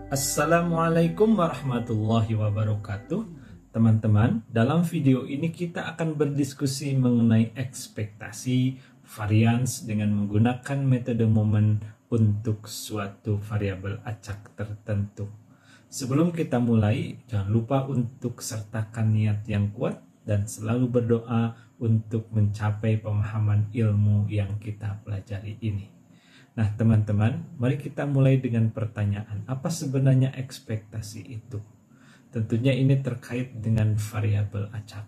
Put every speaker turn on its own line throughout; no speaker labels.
Assalamualaikum warahmatullahi wabarakatuh. Teman-teman, dalam video ini kita akan berdiskusi mengenai ekspektasi varians dengan menggunakan metode momen untuk suatu variabel acak tertentu. Sebelum kita mulai, jangan lupa untuk sertakan niat yang kuat dan selalu berdoa untuk mencapai pemahaman ilmu yang kita pelajari ini. Nah teman-teman, mari kita mulai dengan pertanyaan, apa sebenarnya ekspektasi itu? Tentunya ini terkait dengan variabel acak.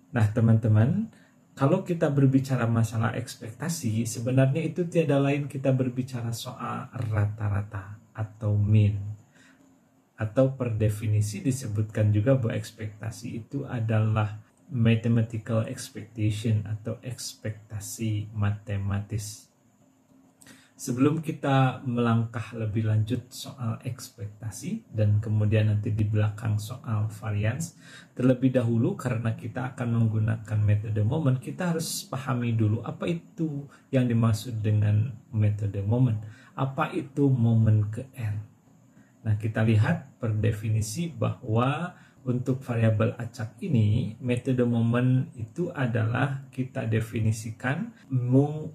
Nah teman-teman, kalau kita berbicara masalah ekspektasi, sebenarnya itu tiada lain kita berbicara soal rata-rata atau mean. Atau per definisi disebutkan juga bahwa ekspektasi itu adalah mathematical expectation atau ekspektasi matematis. Sebelum kita melangkah lebih lanjut soal ekspektasi dan kemudian nanti di belakang soal varians, terlebih dahulu karena kita akan menggunakan metode momen, kita harus pahami dulu apa itu yang dimaksud dengan metode momen. Apa itu momen ke R? Nah, kita lihat per definisi bahwa untuk variabel acak ini, metode momen itu adalah kita definisikan mu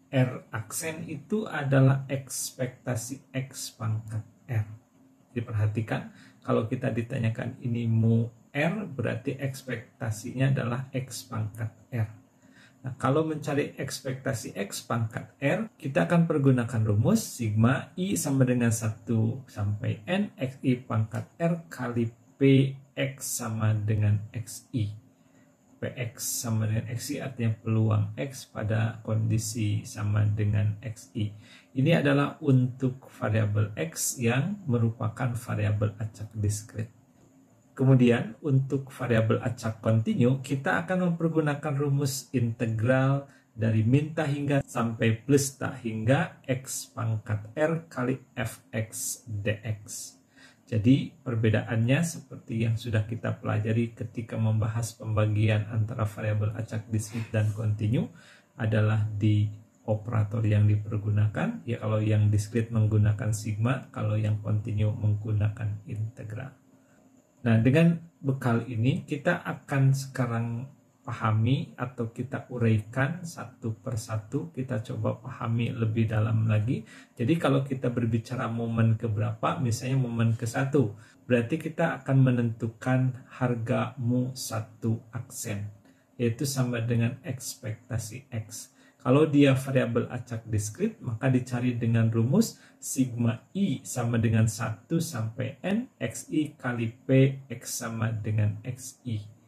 R aksen itu adalah ekspektasi X pangkat R. Diperhatikan, kalau kita ditanyakan ini mu R, berarti ekspektasinya adalah X pangkat R. Nah, kalau mencari ekspektasi X pangkat R, kita akan pergunakan rumus sigma I sama dengan 1 sampai N XI pangkat R kali PX sama dengan XI. Px sama dengan xi artinya peluang x pada kondisi sama dengan xi. Ini adalah untuk variabel x yang merupakan variabel acak diskrit. Kemudian untuk variabel acak kontinu kita akan mempergunakan rumus integral dari min tak hingga sampai plus tak hingga x pangkat r kali fx dx. Jadi perbedaannya seperti yang sudah kita pelajari ketika membahas pembagian antara variabel acak diskrit dan kontinu adalah di operator yang dipergunakan. Ya, kalau yang diskrit menggunakan sigma, kalau yang kontinu menggunakan integral. Nah, dengan bekal ini kita akan sekarang pahami atau kita uraikan satu persatu, kita coba pahami lebih dalam lagi. Jadi kalau kita berbicara momen keberapa, misalnya momen ke-1, berarti kita akan menentukan harga mu 1 aksen, yaitu sama dengan ekspektasi X. Kalau dia variabel acak diskrit, maka dicari dengan rumus sigma I sama dengan 1 sampai N XI kali P X sama dengan XI.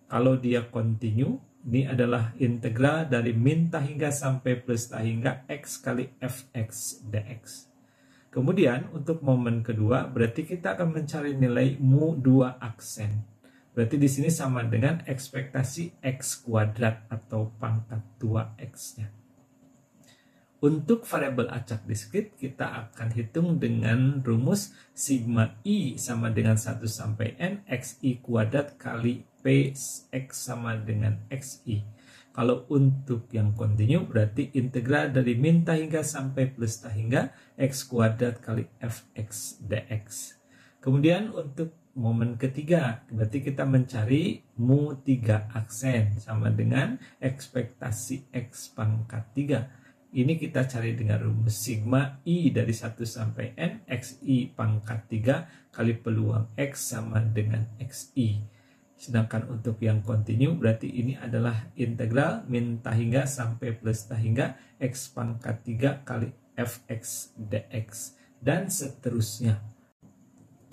Kalau dia kontinu, ini adalah integral dari min tak hingga sampai plus tak hingga x kali fx dx. Kemudian untuk momen kedua, berarti kita akan mencari nilai mu 2 aksen. Berarti di sini sama dengan ekspektasi x kuadrat atau pangkat 2x-nya. Untuk variabel acak diskrit, kita akan hitung dengan rumus sigma I sama dengan 1 sampai N XI kuadrat kali Px sama dengan XI. Kalau untuk yang kontinu berarti integral dari min tak hingga sampai plus tak hingga X kuadrat kali Fx dx. Kemudian untuk momen ketiga, berarti kita mencari mu 3 aksen sama dengan ekspektasi X pangkat 3. Ini kita cari dengan rumus sigma I dari 1 sampai N XI pangkat 3 kali peluang X sama dengan XI. Sedangkan untuk yang kontinu berarti ini adalah integral min tak hingga sampai plus tak hingga X pangkat 3 kali Fx dx. Dan seterusnya.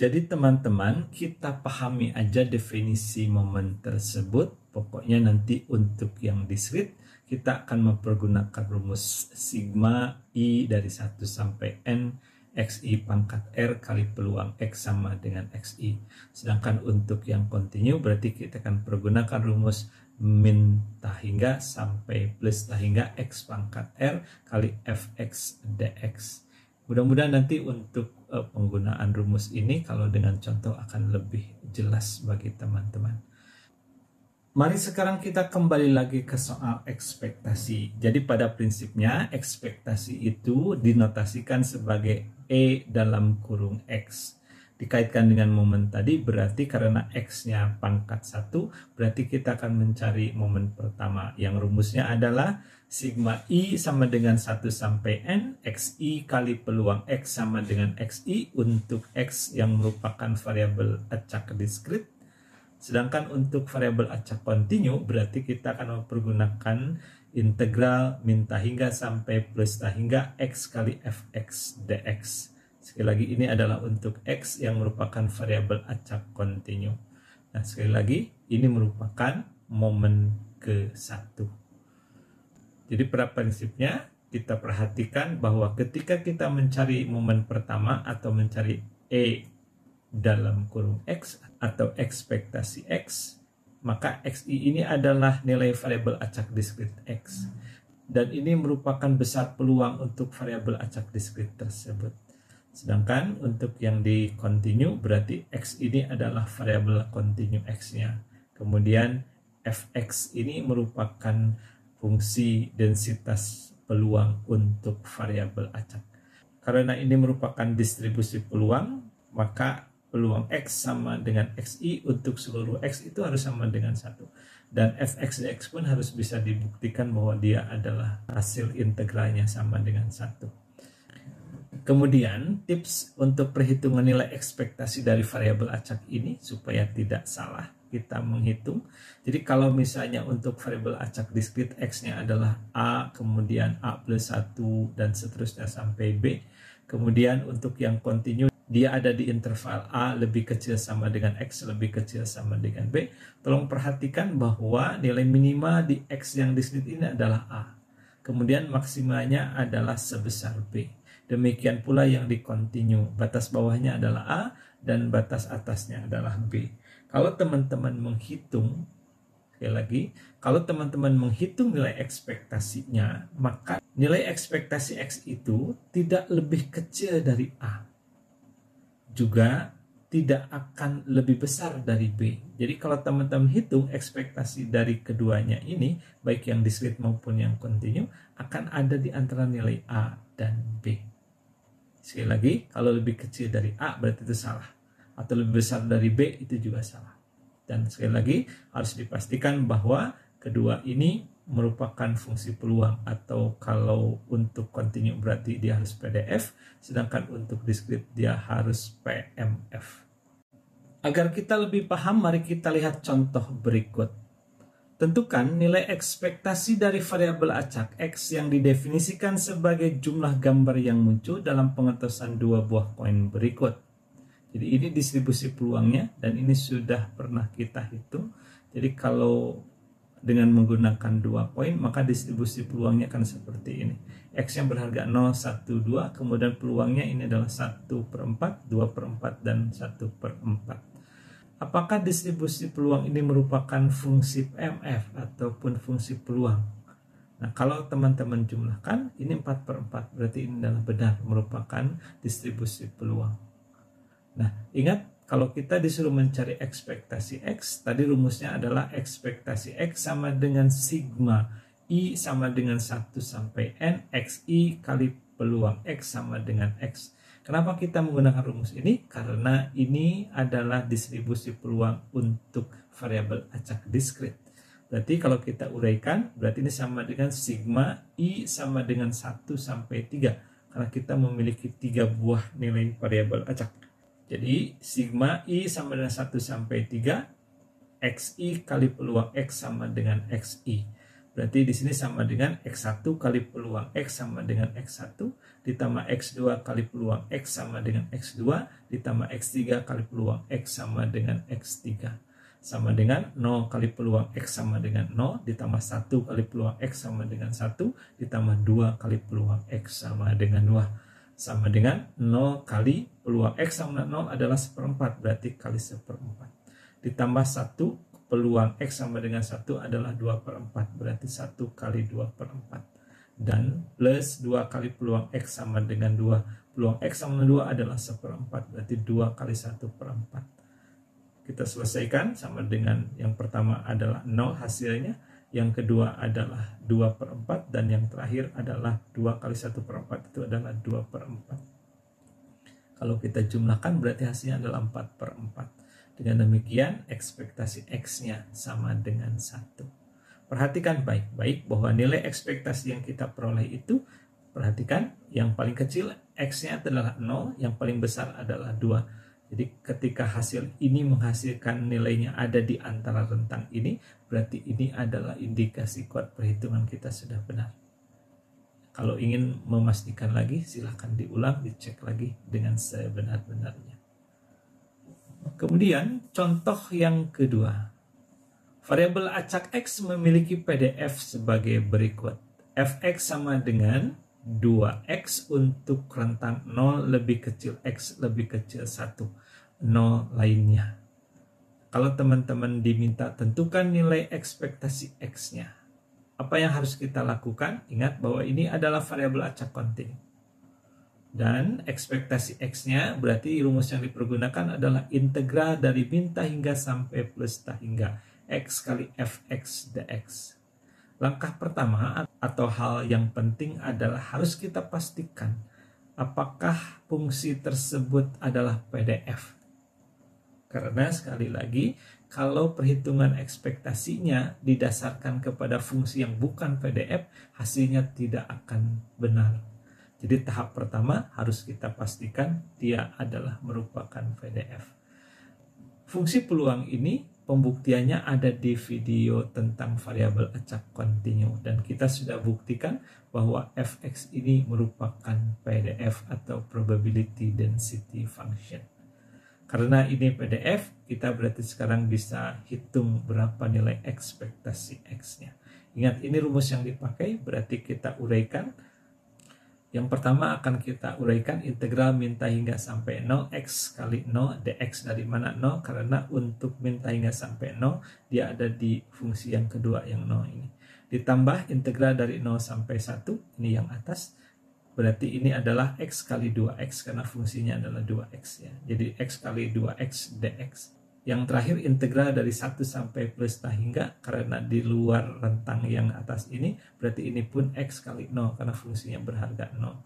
Jadi teman-teman, kita pahami aja definisi momen tersebut. Pokoknya nanti untuk yang diskrit kita akan mempergunakan rumus sigma I dari 1 sampai N XI pangkat R kali peluang X sama dengan XI. Sedangkan untuk yang kontinu berarti kita akan pergunakan rumus min tak hingga sampai plus tak hingga X pangkat R kali Fx dx. Mudah-mudahan nanti untuk penggunaan rumus ini kalau dengan contoh akan lebih jelas bagi teman-teman. Mari sekarang kita kembali lagi ke soal ekspektasi. Jadi pada prinsipnya ekspektasi itu dinotasikan sebagai E dalam kurung X. dikaitkan dengan momen tadi, berarti karena X-nya pangkat 1, berarti kita akan mencari momen pertama, yang rumusnya adalah sigma I sama dengan 1 sampai N, XI kali peluang X sama dengan XI untuk X yang merupakan variabel acak diskrit. Sedangkan untuk variabel acak kontinu, berarti kita akan mempergunakan integral min hingga sampai plus hingga X kali Fx dx. Sekali lagi, ini adalah untuk X yang merupakan variabel acak kontinu. Nah, sekali lagi, ini merupakan momen ke-1. Jadi pada prinsipnya, kita perhatikan bahwa ketika kita mencari momen pertama atau mencari E dalam kurung X atau ekspektasi X, maka XI ini adalah nilai variabel acak diskrit X. Dan ini merupakan besar peluang untuk variabel acak diskrit tersebut. Sedangkan untuk yang di kontinu berarti X ini adalah variabel kontinu X-nya. Kemudian Fx ini merupakan fungsi densitas peluang untuk variabel acak. Karena ini merupakan distribusi peluang, maka peluang X sama dengan XI untuk seluruh X itu harus sama dengan 1. Dan Fx dx pun harus bisa dibuktikan bahwa dia adalah hasil integralnya sama dengan 1. Kemudian tips untuk perhitungan nilai ekspektasi dari variabel acak ini supaya tidak salah kita menghitung. Jadi kalau misalnya untuk variabel acak diskrit X-nya adalah A, kemudian A plus 1 dan seterusnya sampai B. Kemudian untuk yang kontinu dia ada di interval A lebih kecil sama dengan X lebih kecil sama dengan B. Tolong perhatikan bahwa nilai minima di X yang diskrit ini adalah A. Kemudian maksimalnya adalah sebesar B. Demikian pula yang di kontinu, batas bawahnya adalah A dan batas atasnya adalah B. Kalau teman-teman menghitung, sekali lagi, kalau teman-teman menghitung nilai ekspektasinya, maka nilai ekspektasi X itu tidak lebih kecil dari A. Juga tidak akan lebih besar dari B. Jadi kalau teman-teman hitung ekspektasi dari keduanya ini, baik yang diskrit maupun yang kontinu, akan ada di antara nilai A dan B. Sekali lagi, kalau lebih kecil dari A berarti itu salah. Atau lebih besar dari B itu juga salah. Dan sekali lagi, harus dipastikan bahwa kedua ini merupakan fungsi peluang. Atau kalau untuk kontinu berarti dia harus PDF, sedangkan untuk diskrit dia harus PMF. Agar kita lebih paham, mari kita lihat contoh berikut. Tentukan nilai ekspektasi dari variabel acak X yang didefinisikan sebagai jumlah gambar yang muncul dalam pengetesan dua buah koin berikut. Jadi ini distribusi peluangnya dan ini sudah pernah kita hitung. Jadi kalau dengan menggunakan dua koin maka distribusi peluangnya akan seperti ini. X yang berharga 0, 1, 2, kemudian peluangnya ini adalah 1/4, 2/4, dan 1/4. Apakah distribusi peluang ini merupakan fungsi PMF ataupun fungsi peluang? Nah, kalau teman-teman jumlahkan, ini 4/4, berarti ini adalah benar merupakan distribusi peluang. Nah, ingat kalau kita disuruh mencari ekspektasi X, tadi rumusnya adalah ekspektasi X sama dengan sigma I sama dengan 1 sampai N, XI kali peluang X sama dengan X. Kenapa kita menggunakan rumus ini? Karena ini adalah distribusi peluang untuk variabel acak diskrit. Berarti kalau kita uraikan, berarti ini sama dengan sigma I sama dengan 1 sampai 3. Karena kita memiliki 3 buah nilai variabel acak. Jadi sigma I sama dengan 1 sampai 3, XI kali peluang X sama dengan XI. Berarti di sini sama dengan X1 kali peluang X sama dengan X1, ditambah X2 kali peluang X sama dengan X2, ditambah X3 kali peluang X sama dengan X3. Sama dengan 0 kali peluang X sama dengan 0, ditambah 1 kali peluang X sama dengan 1, ditambah 2 kali peluang X sama dengan 2. Sama dengan 0 kali peluang X sama dengan 0 adalah 1/4, berarti kali 1/4. Ditambah 1 peluang X sama dengan 1 adalah 2/4, berarti 1 kali 2/4. Dan plus 2 kali peluang X sama dengan 2. Peluang X sama dengan 2 adalah 1/4, berarti 2 kali 1/4. Kita selesaikan sama dengan yang pertama adalah 0 hasilnya. Yang kedua adalah 2/4 dan yang terakhir adalah 2 kali 1/4 itu adalah 2/4. Kalau kita jumlahkan berarti hasilnya adalah 4/4. Dengan demikian ekspektasi X-nya sama dengan 1. Perhatikan baik-baik bahwa nilai ekspektasi yang kita peroleh itu, perhatikan yang paling kecil X-nya adalah 0, yang paling besar adalah 2. Jadi ketika hasil ini menghasilkan nilainya ada di antara rentang ini, berarti ini adalah indikasi kuat perhitungan kita sudah benar. Kalau ingin memastikan lagi, silahkan diulang, dicek lagi dengan sebenar-benarnya. Kemudian contoh yang kedua. Variabel acak X memiliki PDF sebagai berikut. Fx sama dengan 2x untuk rentang 0 lebih kecil x lebih kecil 1. 0 lainnya. Kalau teman-teman diminta tentukan nilai ekspektasi X-nya, apa yang harus kita lakukan? Ingat bahwa ini adalah variabel acak kontinu. Dan ekspektasi X-nya berarti rumus yang dipergunakan adalah integral dari min hingga sampai plus hingga X kali Fx dx. Langkah pertama atau hal yang penting adalah harus kita pastikan apakah fungsi tersebut adalah PDF. Karena sekali lagi, kalau perhitungan ekspektasinya didasarkan kepada fungsi yang bukan PDF, hasilnya tidak akan benar. Jadi tahap pertama harus kita pastikan dia adalah merupakan PDF. Fungsi peluang ini pembuktiannya ada di video tentang variabel acak kontinu, dan kita sudah buktikan bahwa fx ini merupakan PDF atau probability density function. Karena ini PDF, kita berarti sekarang bisa hitung berapa nilai ekspektasi X-nya. Ingat, ini rumus yang dipakai, berarti kita uraikan. Yang pertama akan kita uraikan integral min hingga sampai 0 X kali 0 dx. Dari mana 0? Karena untuk min hingga sampai 0, dia ada di fungsi yang kedua yang 0 ini. Ditambah integral dari 0 sampai 1, ini yang atas. Berarti ini adalah X kali 2X karena fungsinya adalah 2X ya. Jadi X kali 2X dx. Yang terakhir integral dari 1 sampai plus hingga, karena di luar rentang yang atas ini, berarti ini pun X kali 0 karena fungsinya berharga 0.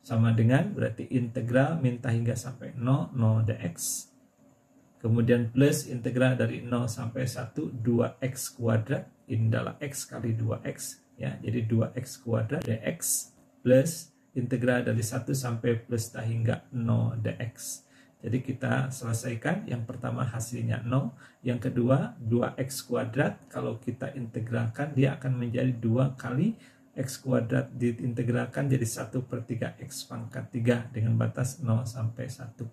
Sama dengan berarti integral min hingga sampai 0, 0 dx. Kemudian plus integral dari 0 sampai 1, 2X kuadrat. Ini adalah X kali 2X ya. Jadi 2X kuadrat dx plus integral dari 1 sampai plus hingga 0 dx. Jadi kita selesaikan, yang pertama hasilnya 0, yang kedua 2x kuadrat, kalau kita integralkan dia akan menjadi 2 kali x kuadrat diintegralkan jadi 1/3 x pangkat 3 dengan batas 0 sampai 1.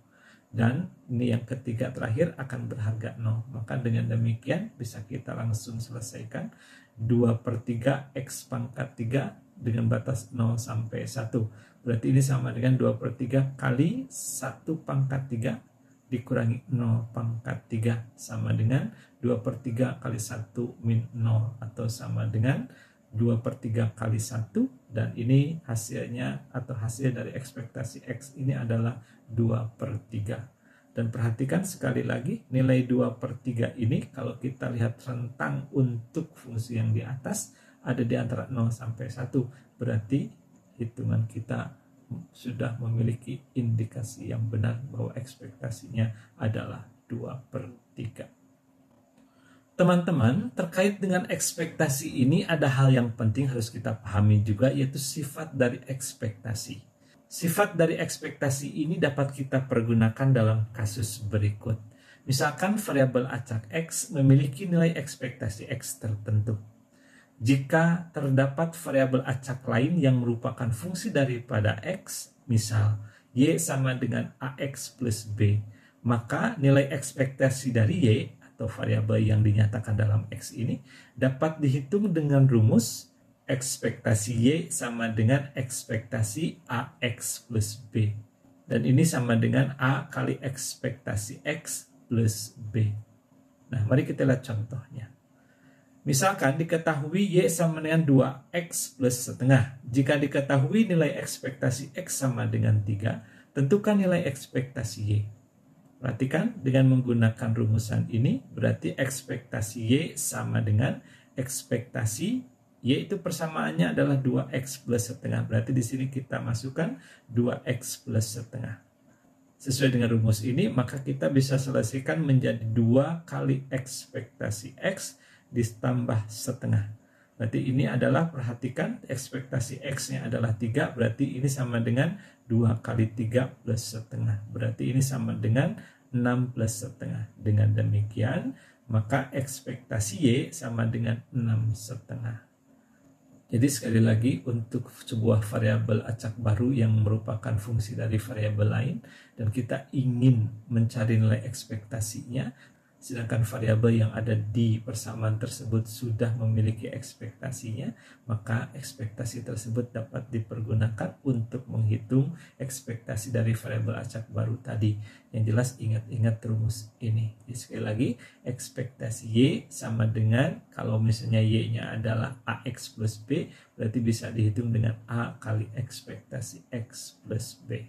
Dan ini yang ketiga terakhir akan berharga 0. Maka dengan demikian bisa kita langsung selesaikan 2/3 x pangkat 3 dengan batas 0 sampai 1. Berarti ini sama dengan 2/3 kali 1 pangkat 3 dikurangi 0 pangkat 3 sama dengan 2/3 kali 1 min 0 atau sama dengan 2/3 kali 1, dan ini hasilnya atau hasil dari ekspektasi X ini adalah 2/3. Dan perhatikan sekali lagi nilai 2/3 ini kalau kita lihat rentang untuk fungsi yang di atas ada di antara 0 sampai 1, berarti hitungan kita sudah memiliki indikasi yang benar bahwa ekspektasinya adalah 2/3. Teman-teman, terkait dengan ekspektasi ini ada hal yang penting harus kita pahami juga, yaitu sifat dari ekspektasi. Sifat dari ekspektasi ini dapat kita pergunakan dalam kasus berikut. Misalkan variabel acak X memiliki nilai ekspektasi X tertentu. Jika terdapat variabel acak lain yang merupakan fungsi daripada X, misal Y sama dengan AX plus B, maka nilai ekspektasi dari Y atau variabel yang dinyatakan dalam X ini dapat dihitung dengan rumus ekspektasi Y sama dengan ekspektasi AX plus B. Dan ini sama dengan A kali ekspektasi X plus B. Nah, mari kita lihat contohnya. Misalkan diketahui Y sama dengan 2X plus setengah. Jika diketahui nilai ekspektasi X sama dengan 3, tentukan nilai ekspektasi Y. Perhatikan, dengan menggunakan rumusan ini, berarti ekspektasi Y sama dengan ekspektasi Y itu persamaannya adalah 2X plus setengah. Berarti di sini kita masukkan 2X plus setengah. Sesuai dengan rumus ini, maka kita bisa selesaikan menjadi 2 kali ekspektasi X ditambah setengah. Berarti ini adalah, perhatikan, ekspektasi X-nya adalah 3, berarti ini sama dengan 2 kali 3 plus setengah. Berarti ini sama dengan 6 plus setengah. Dengan demikian, maka ekspektasi Y sama dengan 6 setengah. Jadi sekali lagi, untuk sebuah variabel acak baru yang merupakan fungsi dari variabel lain dan kita ingin mencari nilai ekspektasinya, sedangkan variabel yang ada di persamaan tersebut sudah memiliki ekspektasinya, maka ekspektasi tersebut dapat dipergunakan untuk menghitung ekspektasi dari variabel acak baru tadi. Yang jelas ingat-ingat rumus ini. Jadi sekali lagi, ekspektasi Y sama dengan, kalau misalnya Y-nya adalah AX plus B, berarti bisa dihitung dengan A kali ekspektasi X plus B.